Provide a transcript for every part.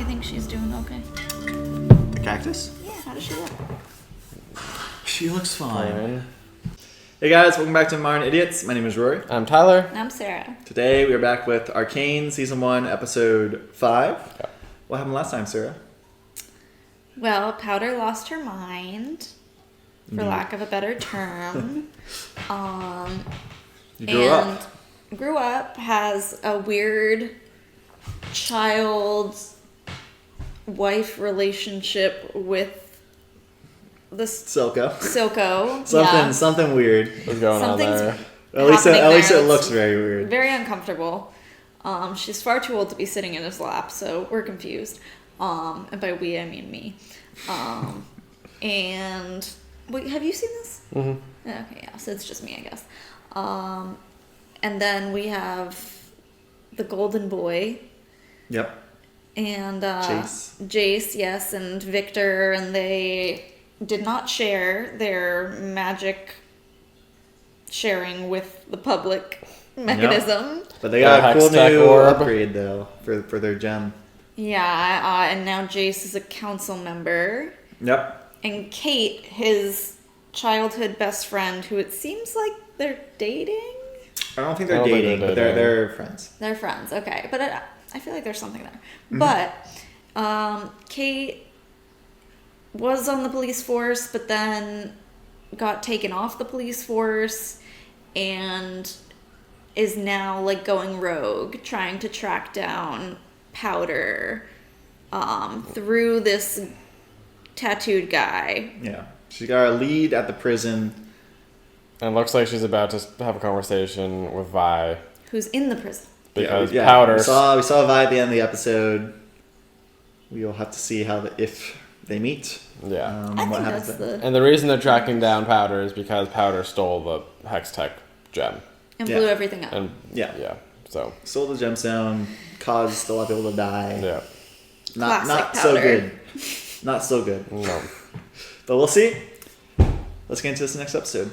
think she's doing okay. The cactus? Yeah, how does she look? She looks fine. Hey guys, welcome back to Modern Idiots. My name is Rory. I'm Tyler. I'm Sarah. Today we are back with Arcane Season 1, Episode 5. Okay. What happened last time, Sarah? Well, Powder lost her mind, for lack of a better term. You Grew up, has a weird child-wife relationship with this Silco. Something weird. What's going on there? At least it looks very weird. Very uncomfortable. She's far too old to be sitting in his lap, so we're confused. And by we, I mean me. And wait, have you seen this? Mm-hmm. Okay, yeah. So it's just me, I guess. And then we have the Golden Boy. Yep. And Jace, yes, and Victor, and they did not share their magic sharing with the public mechanism. Yep. But they got a cool new orb upgrade though for their gem. Yeah, and now Jace is a council member. Yep. And Kate, his childhood best friend, who it seems like they're dating. I don't think they're dating, but they're friends. They're friends, okay. But I feel like there's something there. Mm-hmm. But Kate was on the police force, but then got taken off the police force and is now like going rogue, trying to track down Powder through this tattooed guy. Yeah. She got a lead at the prison. And looks like she's about to have a conversation with Vi. Who's in the prison. Because Powder... We saw Vi at the end of the episode. We'll have to see if they meet. Yeah. I what think happens that's then. And the reason they're tracking down Powder is because Powder stole the Hex Tech gem. And blew everything up. And yeah. So stole the gemstone, caused a lot of people to die. Yeah. Not so good. Not so good. No. But we'll see. Let's get into this next episode.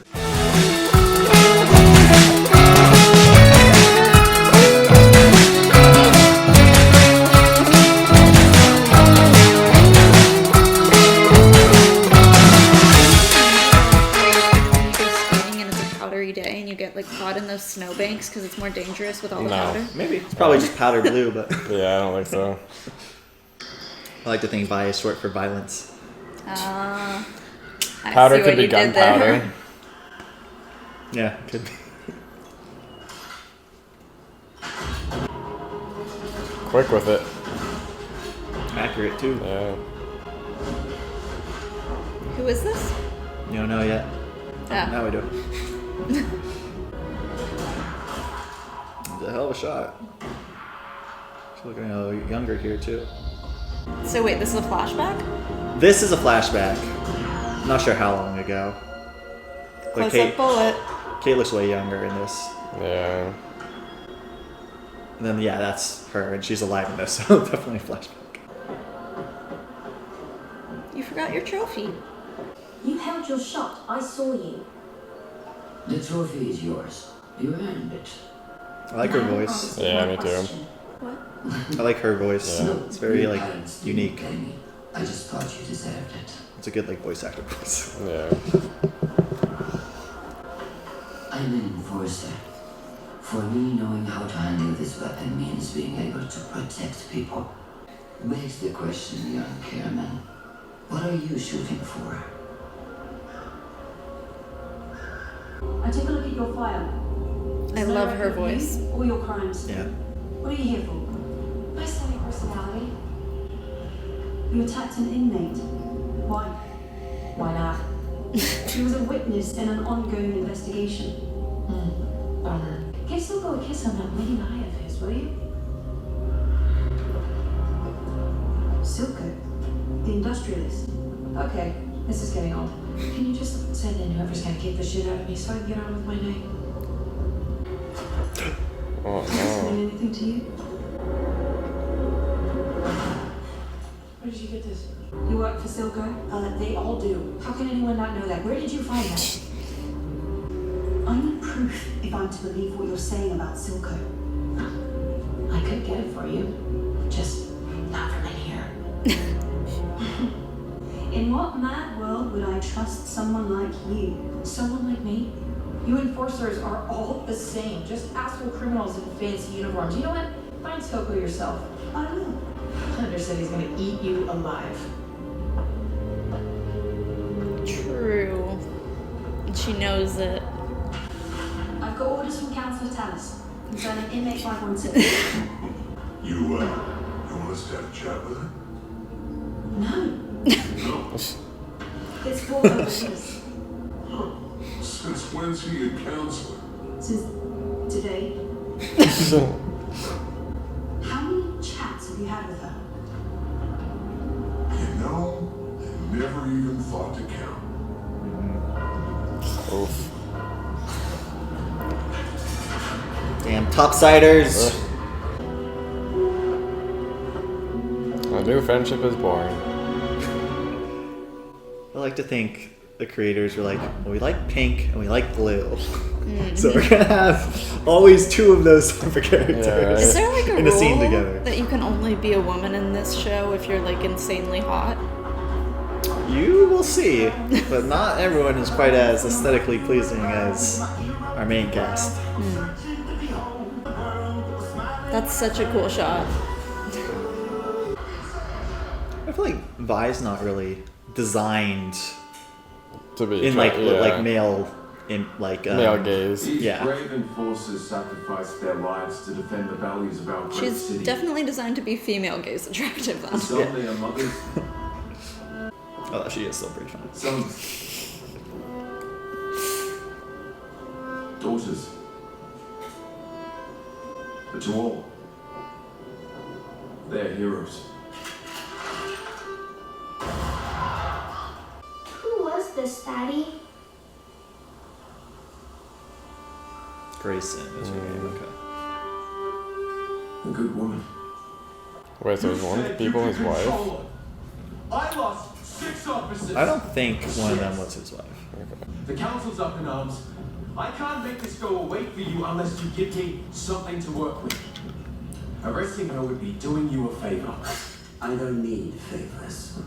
Day and you get like caught in those snowbanks because it's more dangerous with all the powder. Maybe it's probably just powder blue, but yeah, I don't think so. I like to think Vi is short for violence. Powder could be gunpowder. Yeah, could be. Quick with it. Accurate too. Yeah. Who is this? You don't know yet. Oh. Now we do. It's a hell of a shot. She's looking a little younger here too. So wait, this is a flashback? This is a flashback. I'm not sure how long ago. But Close-up bullet. Kate looks way younger in this. Yeah. And then that's her, and she's alive in this, so definitely a flashback. You forgot your trophy. You held your shot. I saw you. The trophy is yours. You earned it. I like her voice. Yeah, me too. What? I like her voice. Yeah. It's very unique. I just thought you deserved it. It's a good voice actor voice. Yeah. I'm an enforcer. For me, knowing how to handle this weapon means being able to protect people. Begs the question, young Chairman. What are you shooting for? I took a look at your file. I love her voice. All your crimes. Yeah. What are you here for? My study personality. You attacked an inmate. Why? Why not? She was a witness in an ongoing investigation. Bummer. Give Silco a kiss on that winning eye of his, will you? Silco? The industrialist? Okay, this is getting old. Can you just send in whoever's gonna kick the shit out of me so I can get on with my night? Oh, Does this mean anything to you? Where did you get this? You work for Silco? They all do. How can anyone not know that? Where did you find that? I need proof if I'm to believe what you're saying about Silco. I could get it for you. Just not from in here. trust someone like you. Someone like me? You enforcers are all the same. Just asshole criminals in fancy uniforms. You know what? Find Toko yourself. I will. Hunter said he's gonna eat you alive. True. And she knows it. I've got orders from Councillor Tallis concerning inmate 516. You want us to have a chat with her? No, No. it's for overseas. Huh. Since when's he a counselor? Since today. How many chats have you had with her? You know, I never even thought to count. Oof. Damn topsiders. A new friendship is born. I like to think the creators were like, well, we like pink and we like blue. So we're gonna have always two of those type of characters Yeah, right. Is there like a in a scene rule together. that you can only be a woman in this show if you're like insanely hot? You will see, but not everyone is quite as aesthetically pleasing as our main cast. That's such a cool shot. I feel like Vi's not really designed To be in like yeah. male male gaze. These Yeah. brave enforcers sacrificed their lives to defend the values of our great She's city. definitely designed to be female gaze attractive though. Some they are mothers, Oh, she is still pretty fun. sons, daughters. But to all, they're heroes. Who was this, Daddy? Grayson is her name. Okay. A good woman. Wait, so there's one of the people his wife? I lost 6 officers. I don't think one of them was his wife. The council's up in arms. I can't make this go away for you unless you give me something to work with. Arresting her would be doing you a favor. I don't need favors.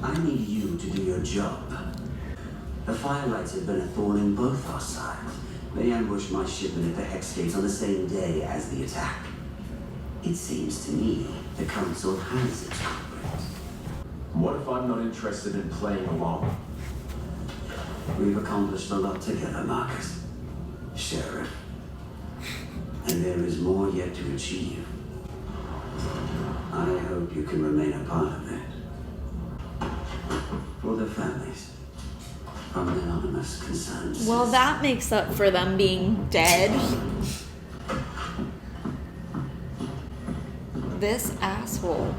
I need you to do your job. The Firelights have been a thorn in both our sides. They ambushed my shipment at the Hex Gates on the same day as the attack. It seems to me the Council has its culprit. What if I'm not interested in playing along? We've accomplished a lot together, Marcus. Sheriff. And there is more yet to achieve. I hope you can remain a part of it. For the families. From anonymous concerns. Well, that makes up for them being dead. This asshole.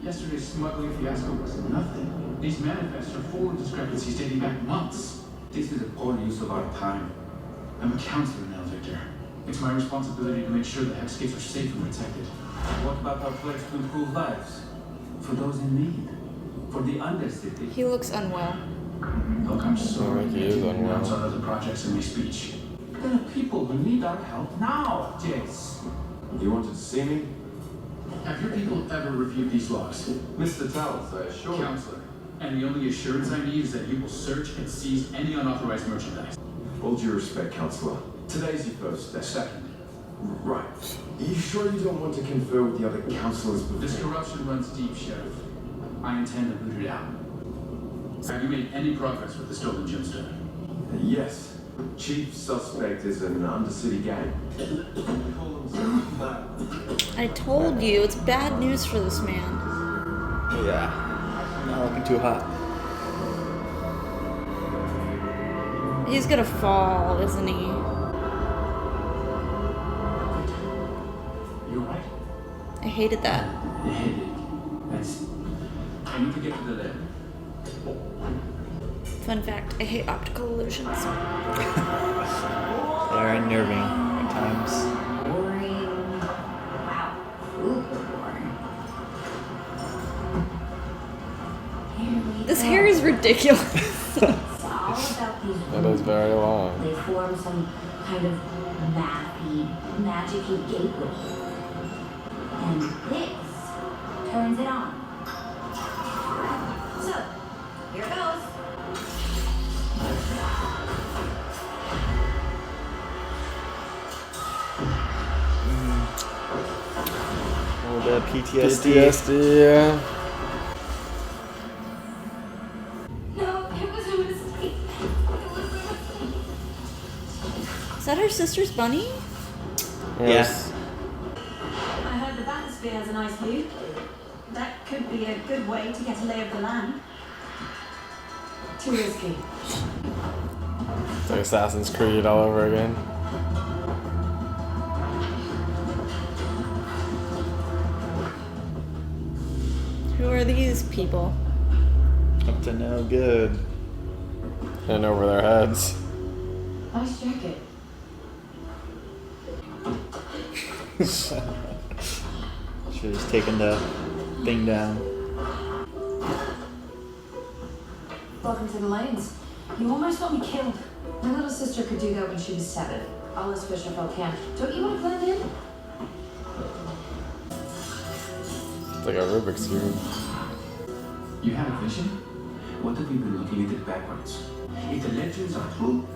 Yesterday's smuggling fiasco was nothing. These manifests are full of discrepancies dating back months. This is a poor use of our time. I'm a counselor now, Victor. It's my responsibility to make sure the Hex Gates are safe and protected. What about our pledge to improve lives? For those in need. For the Undercity. He looks unwell. Look, I'm sorry He I is didn't unwell. announce our other projects in my speech. There are people who need our help now, Jace. You wanted to see me? Have your people ever reviewed these logs? Mr. Towers, I assure you. Counselor, and the only assurance I need is that you will search and seize any unauthorized merchandise. All due respect, Counselor. Today's your first step. Second, Right. You sure you don't want to confer with the other counselors before? this corruption runs deep, Sheriff. I intend to root it out. Have you made any progress with the stolen gemstone? Yes. Chief suspect is an Undercity gang. I told you, it's bad news for this man. Yeah. Not looking too hot. He's gonna fall, isn't he? You're right. I hated that. The headache. That's... I need to get to the lab. Fun fact, I hate optical illusions. They're unnerving at times. Boring. Wow. Ooh, boring. This hair is ridiculous. It's all about these That is very long. They form some kind of magic-y gateway. And this turns it on. Here goes. A little bit of PTSD. PTSD. No, it was a mistake. Is that her sister's bunny? Yes. I heard the bathysphere has a nice view. That could be a good way to get a lay of the land. Too risky. It's like Assassin's Creed all over again. Who are these people? Up to no good. And over their heads. Nice jacket. Should have just taken the thing down. Welcome to the lanes. You almost got me killed. My little sister could do that when she was 7. All us Fisherfolk can. Don't you want to blend in? It's like a Rubik's Cube. You had a vision? What if we've been looking at it backwards? If the legends are true,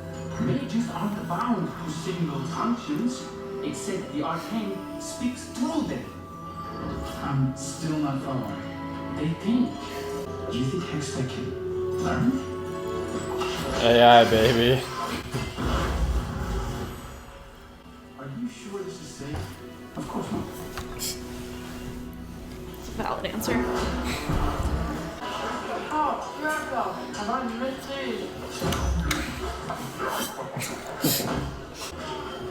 mages aren't bound to single functions, except the arcane speaks through them. I'm still not following. They think. Do you think Hextech can learn? AI, baby. Are you sure this is safe? Of course not. It's a valid answer. Oh, Jericho, have I missed these?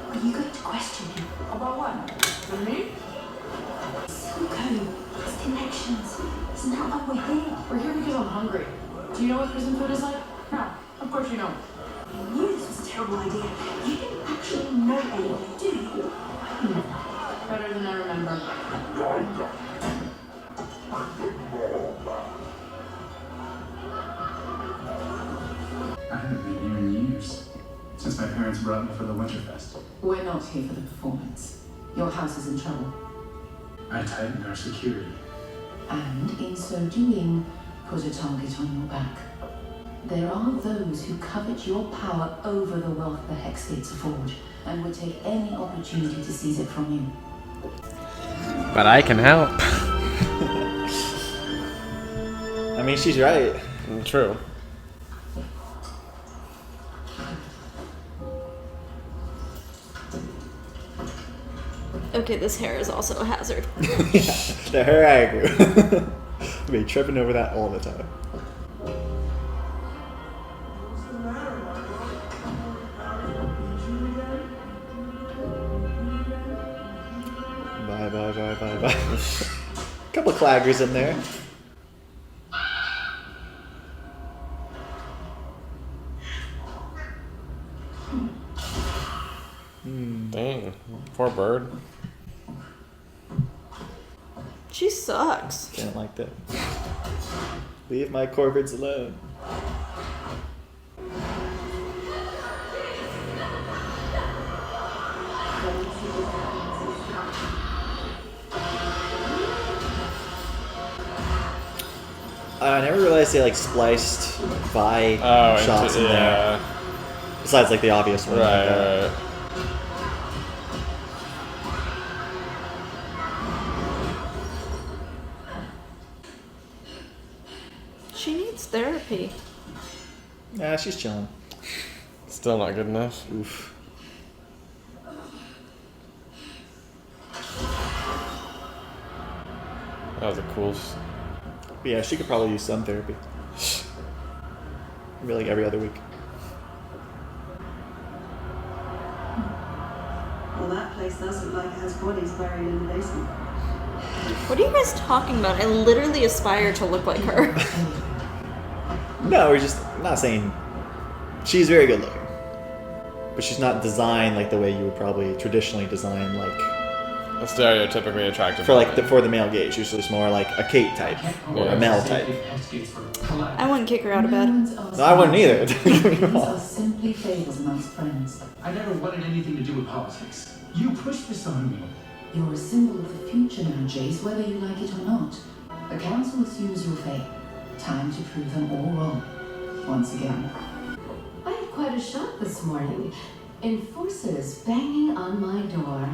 Are you going to question him? About what? For me? Silco, his connections. Isn't that why we're here? We're here because I'm hungry. Do you know what prison food is like? No, of course you don't. I knew this was a terrible idea. You didn't actually know anything, do you? Better than I remember. I haven't been here in years. Since my parents brought me for the Winterfest. We're not here for the performance. Your house is in trouble. I tightened our security. And in so doing, put a target on your back. There are those who covet your power over the wealth the Hex Gates afford, and would take any opportunity to seize it from you. But I can help. I mean, she's right. True. Okay, this hair is also a hazard. Yeah, the hair I agree. I'll be tripping over that all the time. Bye. Couple of claggers in there. Dang. Poor bird. She sucks. Didn't like that. Leave my corvids alone. I never realized they like spliced Vi shots in there. Besides like the obvious one. Right. She needs therapy. Nah, she's chilling. Still not good enough. Oof. That was a cool. But yeah, she could probably use some therapy. Maybe like every other week. Well, that place does look like it has bodies buried in the basement. What are you guys talking about? I literally aspire to look like her. No, we're just not saying she's very good looking, but she's not designed like the way you would probably traditionally design like A stereotypically attractive. for like for the male gaze. Usually it's more like a Kate type or a Mel type. I wouldn't kick her out of bed. No, I wouldn't either. Don't get me These are wrong. simply favors amongst friends. I never wanted anything to do with politics. You pushed this on me. You're a symbol of the future now, Jace, whether you like it or not. The council assumes your fate. Time to prove them all wrong. Once again. I had quite a shock this morning. Enforcers banging on my door.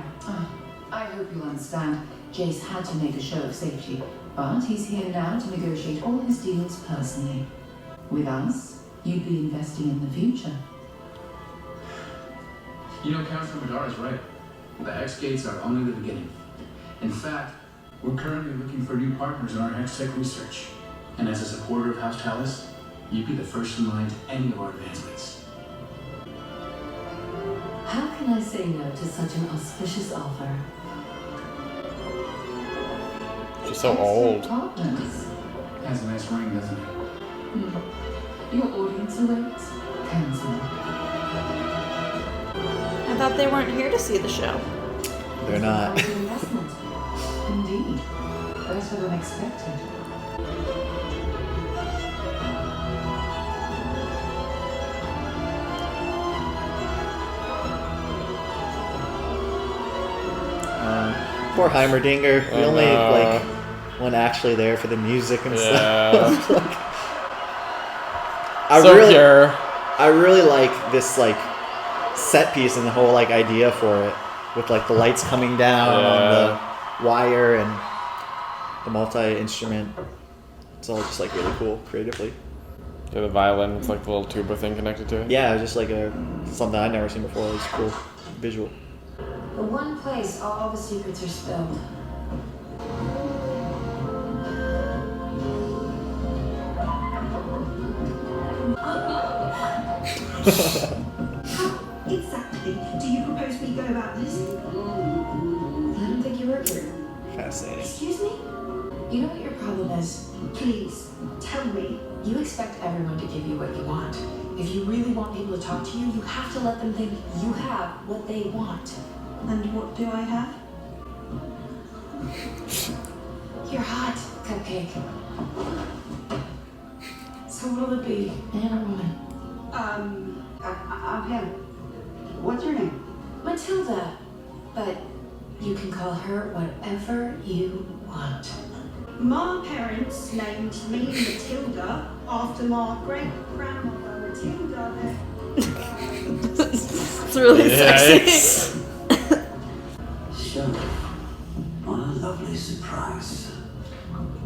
I hope you'll understand. Jace had to make a show of safety, but he's here now to negotiate all his deals personally. With us, you'd be investing in the future. You know, Councilor Madara's right. The Hex Gates are only the beginning. In fact, we're currently looking for new partners in our Hex Tech research. And as a supporter of House Talus, you'd be the first in line to any of our advancements. How can I say no to such an auspicious offer? She's so old. Partners. Has a nice ring, doesn't it? Your audience awaits. Counselor. I thought they weren't here to see the show. They're not. Indeed. Better than expected. Poor Heimerdinger. We only like went actually there for the music and stuff. I really like this like set piece and the whole like idea for it, with like the lights coming down on the wire and the multi-instrument. It's all just like really cool creatively. Yeah, the violin with like the little tuba thing connected to it. Yeah, it was just like something I'd never seen before. It was cool visual. The one place all the secrets are spilled. How exactly do you propose we go about this? I don't think you work here. Fascinating. Excuse me? You know what your problem is? Please, tell me. You expect everyone to give you what you want. If you really want people to talk to you, you have to let them think you have what they want. And what do I have? You're hot, Cupcake. So what'll it be, man or woman? I'm him. What's your name? Matilda. But you can call her whatever you want. My parents named me Matilda after my great-grandmother Matilda. It's really sexy. So, what a lovely surprise.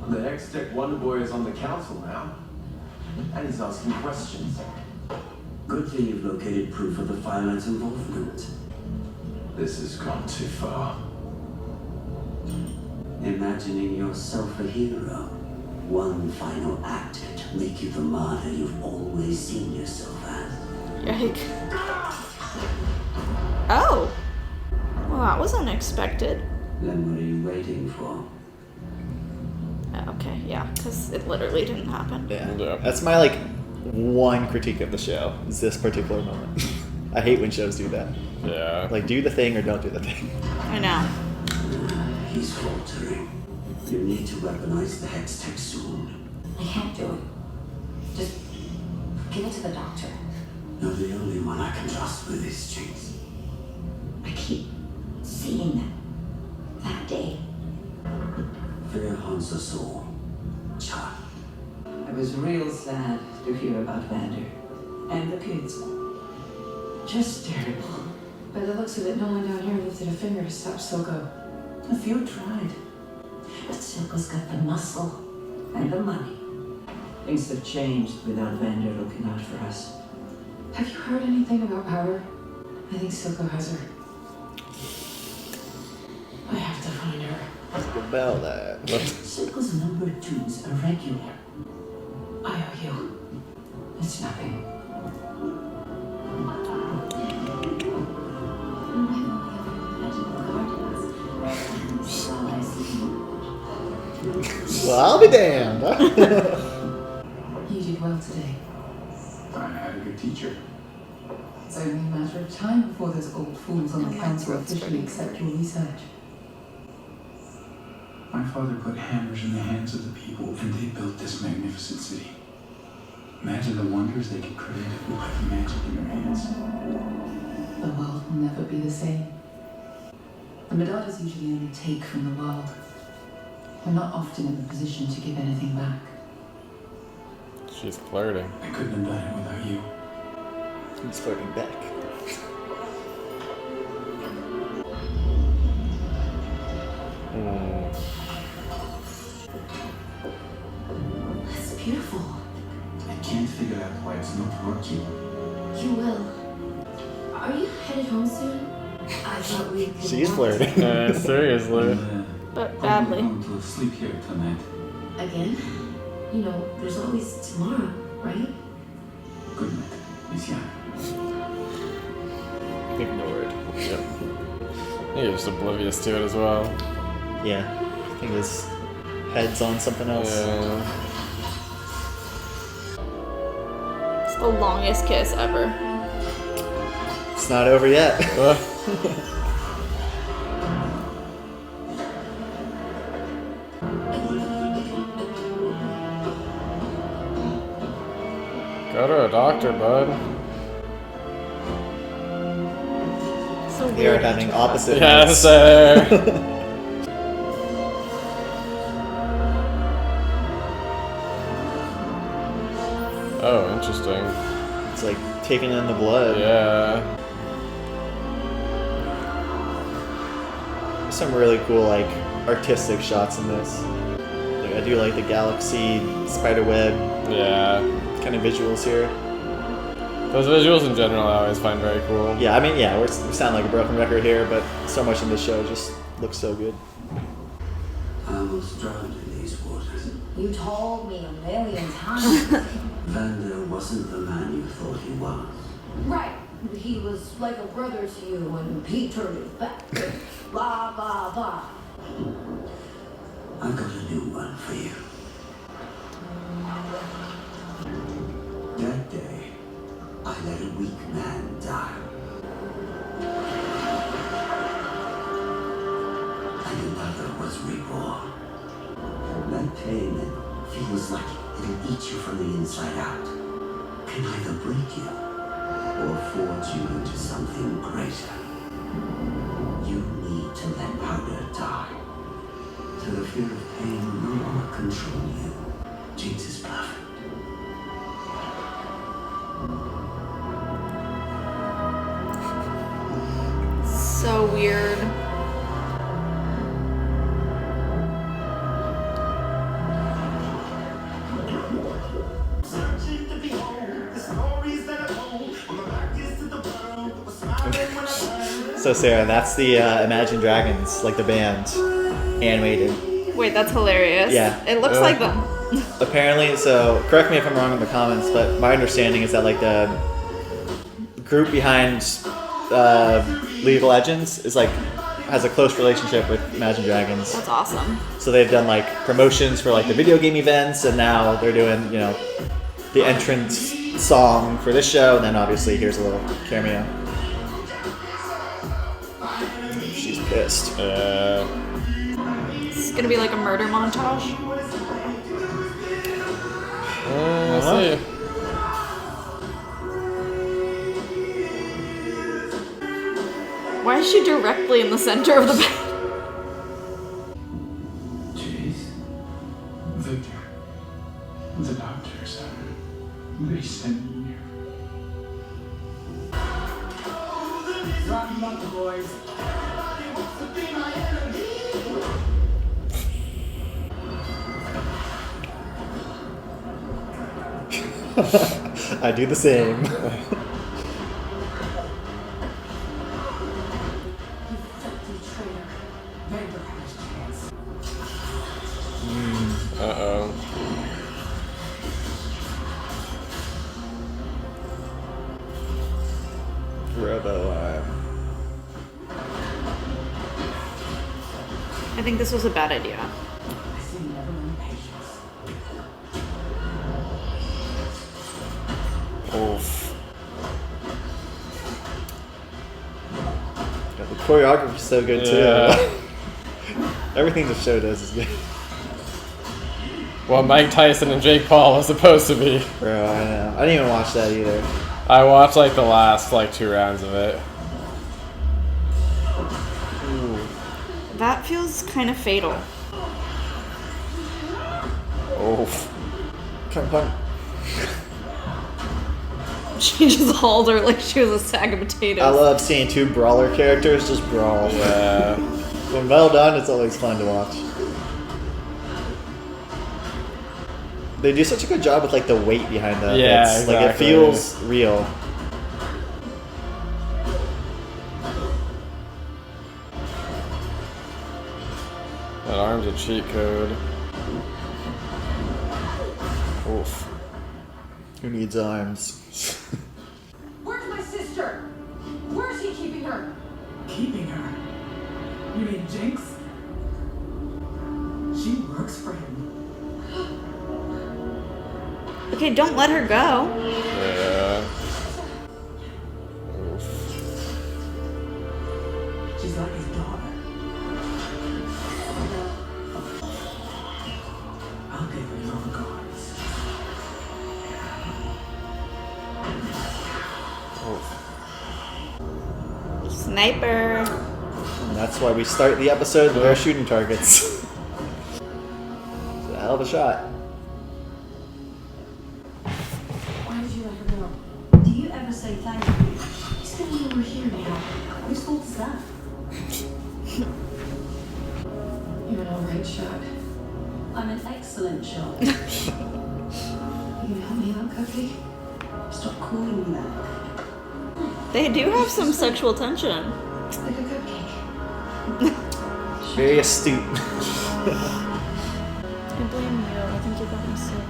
The Hex-Tech Wonder Boy is on the council now, and he's asking questions. Good thing you've located proof of the Firelight's involvement. This has gone too far. Imagining yourself a hero. One final act to make you the martyr you've always seen yourself as. Yike. Oh. Well, that was unexpected. Then what are you waiting for? Okay, yeah, because it literally didn't happen. Yeah. That's my like one critique of the show, is this particular moment. I hate when shows do that. Yeah. Like, do the thing or don't do the thing. I know. He's faltering. You need to weaponize the Hex-Tech soon. I can't do it. Just give it to the doctor. You're the only one I can trust with these things. I keep seeing them. That day. Fear haunts us all. Child. I was real sad to hear about Vander and the kids. Just terrible. By the looks of it, no one down here lifted a finger to stop Silco. A few tried. But Silco's got the muscle and the money. Things have changed without Vander looking out for us. Have you heard anything about Power? I think Silco has her. I have to find her. About that. Silco's number 2's irregular. I owe you. It's nothing. Well, I'll be damned. You did well today. I had a good teacher. It's only a matter of time before those old fools on the Oh, my council throat's officially burning. accept your research. My father put hammers in the hands of the people, and they built this magnificent city. Imagine the wonders they could create if we put the magic in their hands. The world will never be the same. The Medadas usually only take from the world. We're not often in the position to give anything back. She's flirting. I couldn't have done it without you. He's flirting back. That's beautiful. I can't figure out why it's not working. You will. Are you headed home soon? I thought we could. She's flirting. Seriously. But badly. I'm going to sleep here tonight. Again? You know, there's always tomorrow, right? Good night, Miss Young. Ignored. Yep. You're just oblivious to it as well. Yeah. I think his head's on something else. Yeah. It's the longest kiss ever. It's not over yet. Go to a doctor, bud. So We are weird. having opposite Yes, notes. sir. Oh, interesting. It's like taking in the blood. Yeah. There's some really cool like artistic shots in this. Like I do like the galaxy, spider web Yeah. kind of visuals here. Those visuals in general I always find very cool. Yeah, I mean, yeah, we sound like a broken record here, but so much in this show just looks so good. I almost drowned in these waters. You told me 1,000,000 times. Vander wasn't the man you thought he was. Right. He was like a brother to you and he turned his back. Blah, blah, blah. I've got a new one for you. That day, I let a weak man die. And another was reborn. That pain that feels like it'll eat you from the inside out can either break you or forge you into something greater. You need to let Powder die. So the fear of pain no longer control you. Jinx is perfect. So weird. So Sarah, that's the Imagine Dragons, like the band, animated. Wait, that's hilarious. Yeah. It looks like them. Apparently, so correct me if I'm wrong in the comments, but my understanding is that like the group behind League of Legends is like has a close relationship with Imagine Dragons. That's awesome. So they've done like promotions for like the video game events, and now they're doing the entrance song for this show, and then obviously here's a little cameo. She's pissed. It's gonna be like a murder montage. Let's see. Why is she directly in the center of the bed? Jeez. Victor. The doctors, they sent me here. Rock 'em up, boys. I do the same. Uh-oh. Robo-arm. I think this was a bad idea. Oof. God, the choreography's so good Yeah. too. Everything the show does is good. Well, Mike Tyson and Jake Paul was supposed to be. Bro, I know. I didn't even watch that either. I watched like the last 2 rounds of it. Ooh. That feels kind of fatal. Oof. Come on. She just hauled her like she was a sack of potatoes. I love seeing two brawler characters just brawl. Yeah. When well done, it's always fun to watch. They do such a good job with like the weight behind the Yeah, hits. Like it exactly. feels real. That arm's a cheat code. Oof. Who needs arms? Where's my sister? Where's he keeping her? Keeping her? You mean Jinx? She works for him. Okay, don't let her go. Yeah. Oof. She's like his daughter. I'll give her your regards. Sniper. And that's why we start the episode with our shooting targets. It's a hell of a shot. Why did you let her go? Do you ever say thank you? He's gonna know we're here now. Whose fault is that? You're an alright shot. I'm an excellent shot. You help me out, Cookie? Stop calling me that. They do have some sexual tension. Like a cupcake. Very astute. I blame you. I think you got me sick.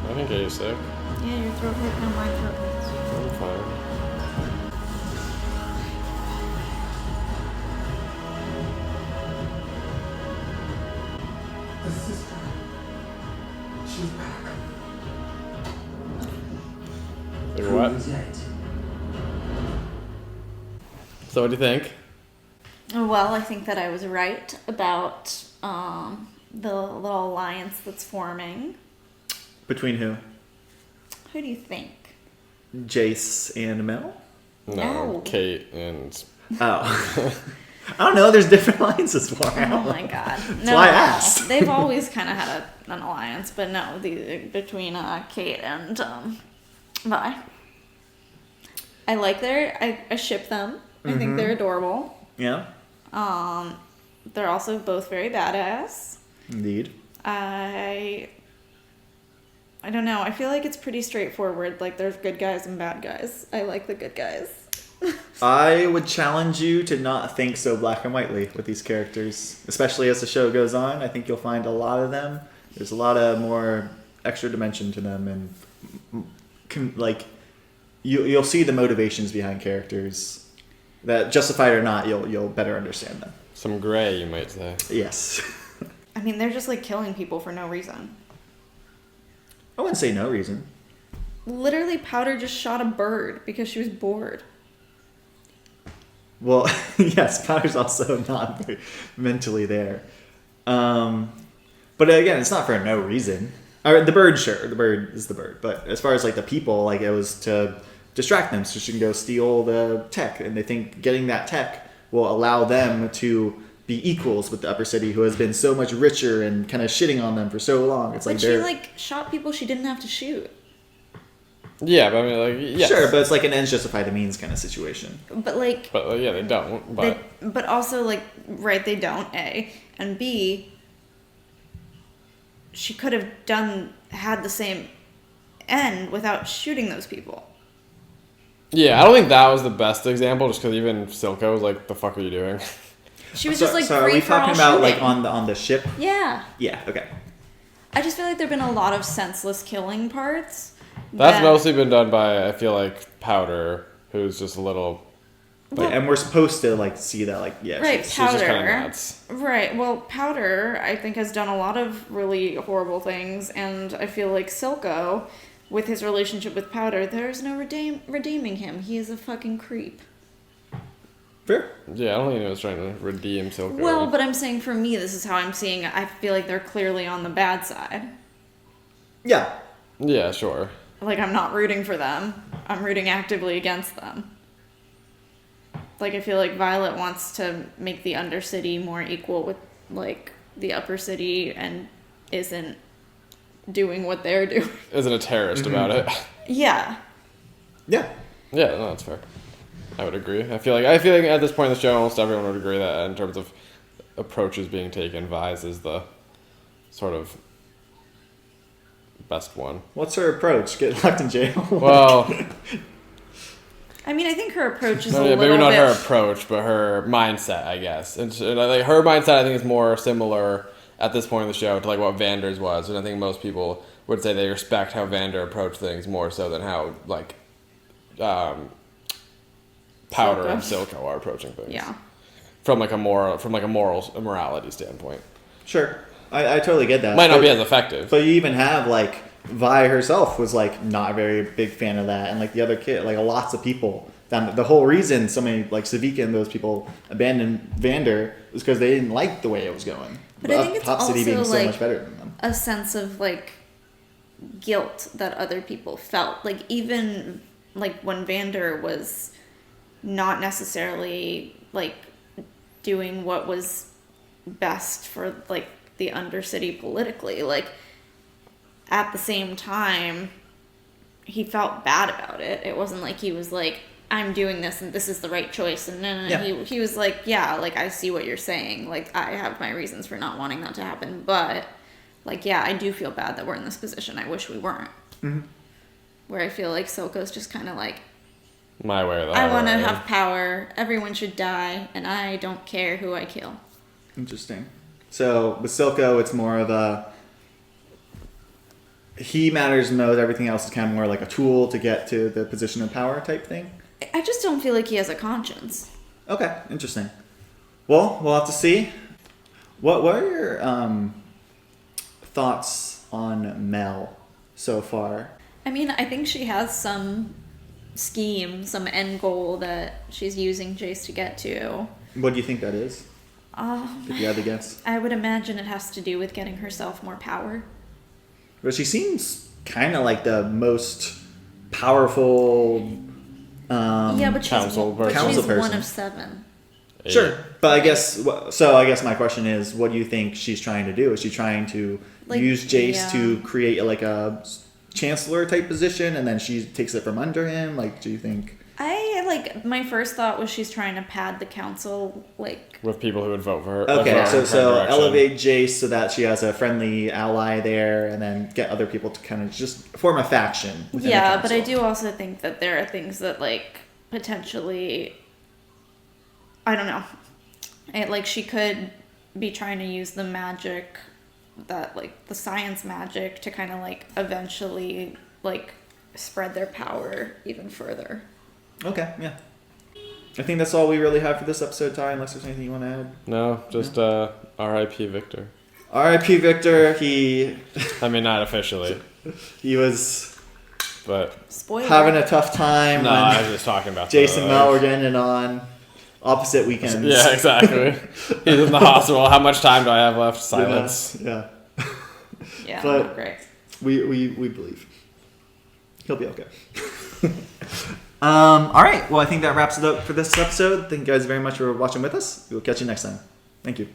I think you're sick. Yeah, your throat hurt. No, my throat hurts. I'm fine. The sister. She's back. Like what? Who's that? So what do you think? Well, I think that I was right about the little alliance that's forming. Between who? Who do you think? Jace and Mel? No. Kate and... Oh. I don't know, there's different alliances for her. Oh my god. That's why I asked. They've always kind of had an alliance, but no, between Kate and Vi. I like I ship them. I think they're adorable. Yeah, They're also both very badass. indeed. I don't know. I feel like it's pretty straightforward. Like there's good guys and bad guys. I like the good guys. I would challenge you to not think so black and whitely with these characters, especially as the show goes on. I think you'll find a lot of them. There's a lot of more extra dimension to them, and you'll see the motivations behind characters that, justified or not, you'll better understand them. Some gray, you might say. Yes. I mean, they're just like killing people for no reason. I wouldn't say no reason. Literally, Powder just shot a bird because she was bored. Well, yes, Powder's also not very mentally there. But again, it's not for no reason. The bird, sure. The bird is the bird. But as far as like the people, like it was to distract them so she can go steal the tech. And they think getting that tech will allow them to be equals with the upper city, who has been so much richer and kind of shitting on them for so long. It's But like she like shot people she didn't have to shoot. Yeah, but I mean, like, yes. Sure, but it's like an ends justify the means kind of situation. But like, But yeah, they don't. But but also like, right? They don't. A and B. She could have had the same end without shooting those people. yeah, I don't think that was the best example. Just because even Silco was like, "The fuck are you doing?" She was just like so are free we for all talking about shooting. like on the ship? Yeah. Yeah. Okay. I just feel like there've been a lot of senseless killing parts. That's that- mostly been done by, I feel like, Powder, who's just a little. Like, and we're supposed to like see that, like, yeah, Right, she's just Powder. kinda nuts. Right. Well, Powder, I think, has done a lot of really horrible things, and I feel like Silco, with his relationship with Powder, there's no redeeming him. He is a fucking creep. fair. Yeah, I don't think he was trying to redeem Silco. Well, but I'm saying for me, this is how I'm seeing it. I feel like they're clearly on the bad side. Yeah. Yeah, sure. Like, I'm not rooting for them. I'm rooting actively against them. Like, I feel like Violet wants to make the Undercity more equal with, like, the Upper City and isn't doing what they're doing. Isn't a terrorist about it. Yeah. Yeah. Yeah, no, that's fair. I would agree. I feel like at this point in the show, almost everyone would agree that in terms of approaches being taken, Vi's is the sort of best one. What's her approach? Get locked in jail? Well, I mean, I think her approach is maybe not her approach, but her mindset, I guess. And like her mindset, I think is more similar at this point in the show to like what Vander's was, and I think most people would say they respect how Vander approached things more so than how like Powder and Silco are approaching things. Yeah. From like a morality standpoint. Sure. I totally get that. Might not be as effective. But you even have like Vi herself was like not a very big fan of that, and like the other kid, like lots of people. The whole reason so many like Savika and those people abandoned Vander was because they didn't like the way it was going. But I think it's Top also City being so like much better than them. a sense of like guilt that other people felt. Like even like when Vander was not necessarily like doing what was best for like the Undercity politically, like at the same time he felt bad about it. It wasn't like he was like, I'm doing this and this is the right choice, and no. Yeah. He was like, yeah, like I see what you're saying, like I have my reasons for not wanting that to happen, but like yeah, I do feel bad that we're in this position. I wish we weren't. Mm-hmm. Where I feel like Silco's just kind of like, my way or the I want to highway. have power, everyone should die, and I don't care who I kill. Interesting. So with Silco, it's more of a he matters most. Everything else is kind of more like a tool to get to the position of power type thing. I just don't feel like he has a conscience. Okay, interesting. Well, we'll have to see. What are your thoughts on Mel so far? I mean, I think she has some scheme, some end goal that she's using Jace to get to. What do you think that is? If you had to guess. I would imagine it has to do with getting herself more power. But she seems kind of like the most powerful Yeah, but she's, council but person. she's Council one person. of 7. Sure, but I guess so. I guess my question is, what do you think she's trying to do? Is she trying to Like, use Jace yeah. to create like a chancellor type position, and then she takes it from under him? Like, do you think? My first thought was she's trying to pad the council, like... With people who would vote for her. Okay, vote in her so direction. elevate Jace so that she has a friendly ally there, and then get other people to kind of just form a faction within the Yeah, but I council. do also think that there are things that, like, potentially... I don't know. She could be trying to use the magic, that, like, the science magic to kind of, like, eventually, like, spread their power even further. Okay, yeah. I think that's all we really have for this episode, Ty, unless there's anything you want to add. No, just R.I.P. Victor. R.I.P. Victor, he... I mean, not officially. He was But Spoiler. having a tough time no, when I was just talking about Jason and the- Mel were getting it on opposite weekends. Yeah, exactly. He's in the hospital. How much time do I have left? Silence. Yeah. Yeah, but- great. We believe. He'll be okay. All right. Well, I think that wraps it up for this episode. Thank you guys very much for watching with us. We'll catch you next time. Thank you.